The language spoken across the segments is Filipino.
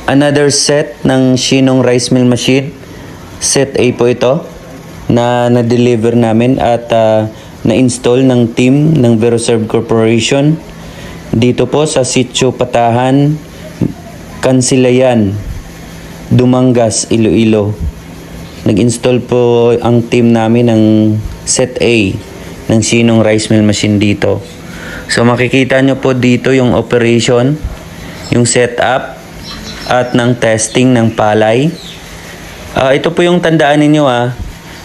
another set ng Shinong Rice Mill Machine. Set A po ito na na-deliver namin at na-install ng team ng Veroserve Corporation dito po sa Sitio Patahan, Kansilayan, Dumangas, Iloilo. Nag-install po ang team namin ng Set A ng Shinong Rice Mill Machine dito. So makikita nyo po dito yung operation, yung setup at ng testing ng palay. Ito po yung tandaan ninyo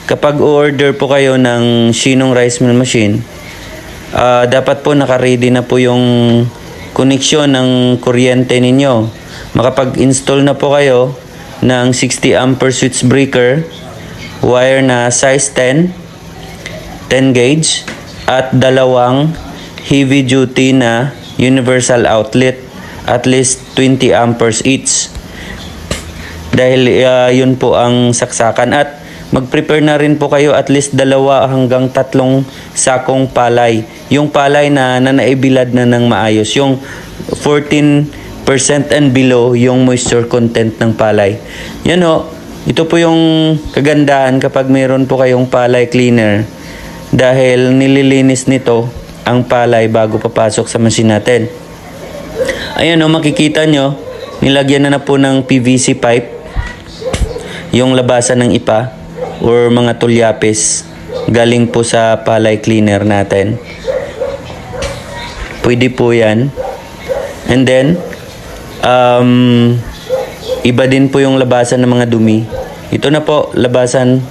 kapag order po kayo ng Shinong Rice Mill Machine, dapat po naka-ready na po yung connection ng kuryente ninyo. Makapag-install na po kayo ng 60 ampere switch breaker, wire na size 10 gauge at dalawang heavy duty na universal outlet at least 20 amperes each. Dahil yun po ang saksakan at mag-prepare na rin po kayo at least 2 hanggang 3 sakong palay. Yung palay na naibilad na ng maayos. Yung 14% and below yung moisture content ng palay. Yan ho, ito po yung kagandahan kapag mayroon po kayong palay cleaner. Dahil nililinis nito ang palay bago papasok sa machine natin. Ayan makikita nyo, nilagyan na po ng PVC pipe yung labasan ng ipa or mga tulyapis galing po sa palay cleaner natin. Pwede po yan. And then iba din po yung labasan ng mga dumi. Ito na po labasan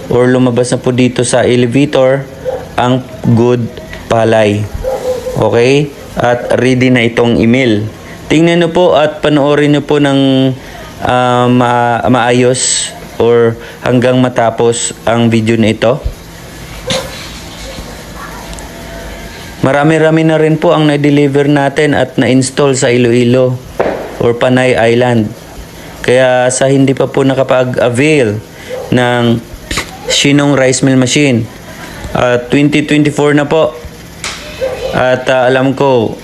or lumabas na po dito sa elevator ang good palay. Okay? At ready na itong email. Tingnan nyo po at panoorin nyo po ng maayos or hanggang matapos ang video na ito. Marami-rami na rin po ang na-deliver natin at na-install sa Iloilo or Panay Island. Kaya sa hindi pa po nakapag-avail ng Shinong Rice Mill Machine, 2024 na po. At alam ko,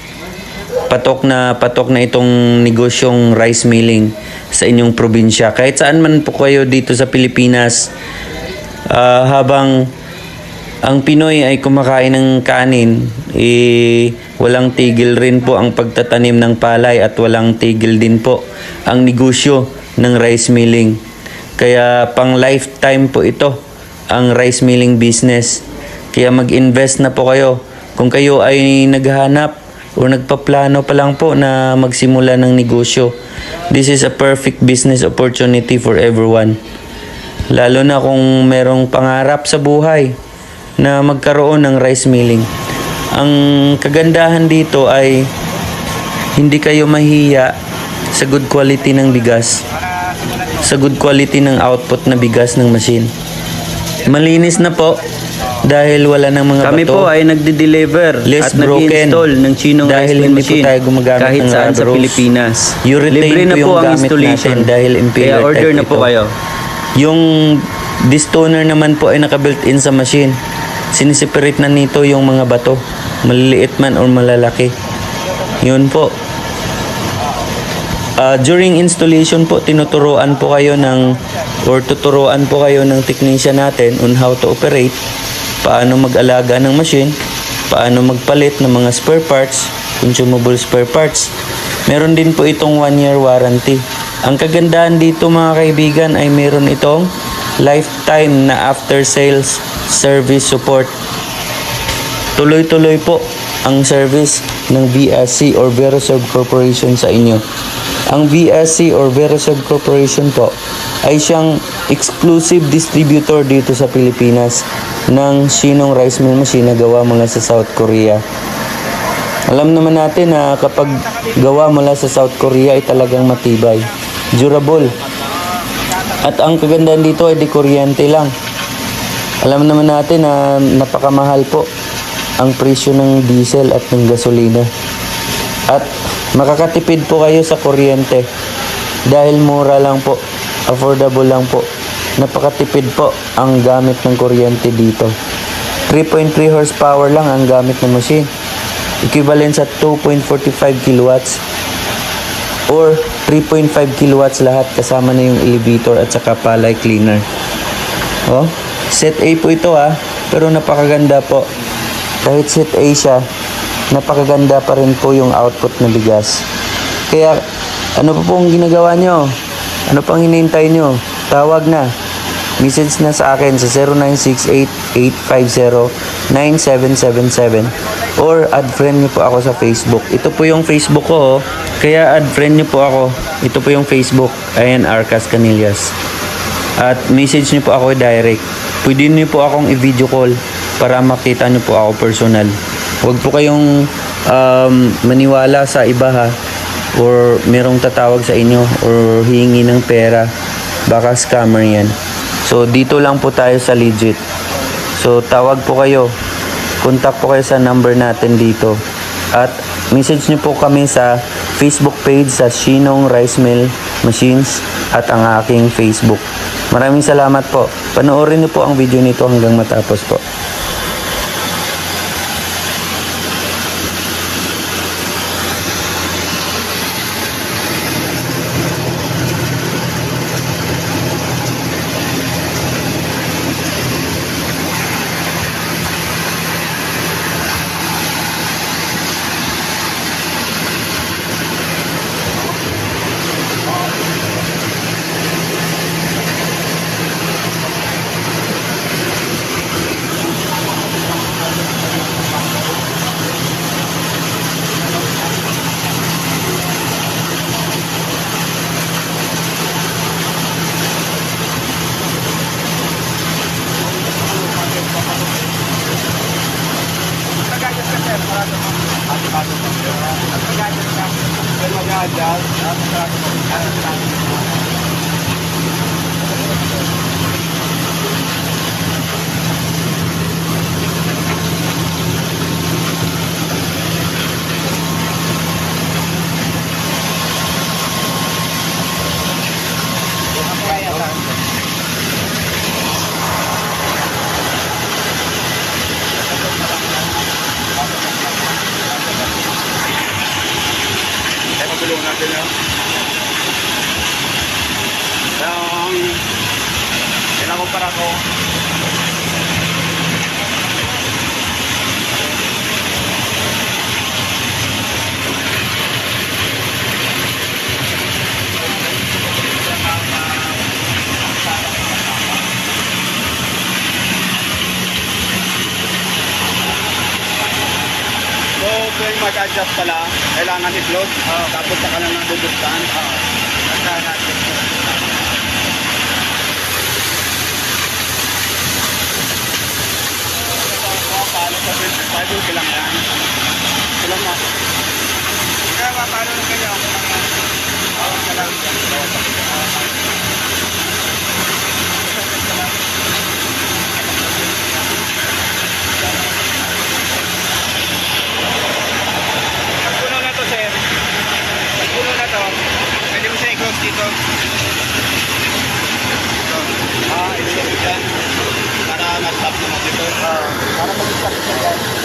patok na itong negosyong rice milling sa inyong probinsya. Kahit saan man po kayo dito sa Pilipinas, habang ang Pinoy ay kumakain ng kanin, walang tigil rin po ang pagtatanim ng palay at walang tigil din po ang negosyo ng rice milling. Kaya pang lifetime po ito ang rice milling business. Kaya mag-invest na po kayo. Kung kayo ay naghahanap o nagpaplano pa lang po na magsimula ng negosyo, this is a perfect business opportunity for everyone. Lalo na kung merong pangarap sa buhay na magkaroon ng rice milling. Ang kagandahan dito ay hindi kayo mahiya sa good quality ng bigas, sa good quality ng output na bigas ng machine. Malinis na po dahil wala ng mga Kami bato. po ay nagde-deliver Less at broken nag-install ng Shinong dahil Rice Mill hindi po Machine tayo gumagamit kahit ng saan sa rubber hose. Pilipinas. You retain Libre na po po yung ang gamit installation. natin dahil impeller Kaya order type na po ito. kayo. Yung distoner naman po ay naka-built-in sa machine. Siniseparate na nito yung mga bato, maliliit man o malalaki. Yun po. During installation po, tuturuan po kayo ng technician natin on how to operate, paano mag-alaga ng machine, paano magpalit ng mga spare parts, consumable spare parts. Meron din po itong 1-year warranty. Ang kagandahan dito mga kaibigan ay meron itong lifetime na after sales service support. Tuloy-tuloy po ang service ng VSC or Veroserve Corporation sa inyo. Ang VSC or Veroserve Corporation po ay siyang exclusive distributor dito sa Pilipinas ng Shinong Rice Mill Machine na gawa mula sa South Korea. Alam naman natin na kapag gawa mula sa South Korea ay talagang matibay, durable. At ang kagandahan dito ay di kuryente lang. Alam naman natin na napakamahal po ang presyo ng diesel at ng gasolina. At makakatipid po kayo sa kuryente dahil mura lang po, affordable lang po. Napakatipid po ang gamit ng kuryente dito. 3.3 horsepower lang ang gamit ng machine, equivalent sa 2.45 kilowatts or 3.5 kilowatts lahat kasama na yung elevator at saka palay cleaner. Oh, set A po ito pero napakaganda po. Kahit set A siya, napakaganda pa rin po yung output na bigas. Kaya ano pa pong ginagawa nyo? Ano pang hinihintay nyo? Tawag na. Message na sa akin sa 0968-850-9777 or add friend nyo po ako sa Facebook. Ito po yung Facebook ko. Kaya add friend nyo po ako. Ito po yung Facebook. Ayan, Arcas Canillas. At message nyo po ako direct. Pwede nyo po akong i-video call para makita nyo po ako personal. Huwag po kayong maniwala sa iba or merong tatawag sa inyo or hihingi ng pera. Baka scammer yan. So dito lang po tayo sa legit. So tawag po kayo. Contact po kayo sa number natin dito. At message nyo po kami sa Facebook page sa Shinong Rice Mill Machines at ang aking Facebook. Maraming salamat po. Panoorin nyo po ang video nito hanggang matapos po. Kinakumpara ko. So, kung mag-adjust pala, kailangan i-float. Tapos saka na nadudugtan. Paano sa 25 okay lang yan? Ito lang na. Kaya paano lang kayo? Bawas ka lang. Pagpuno na to, sir. Pagpuno na to. Pwede mo siya i-close dito. Ito. Ito dyan. Para mag-stop naman dito. Para mag-stop siya yan.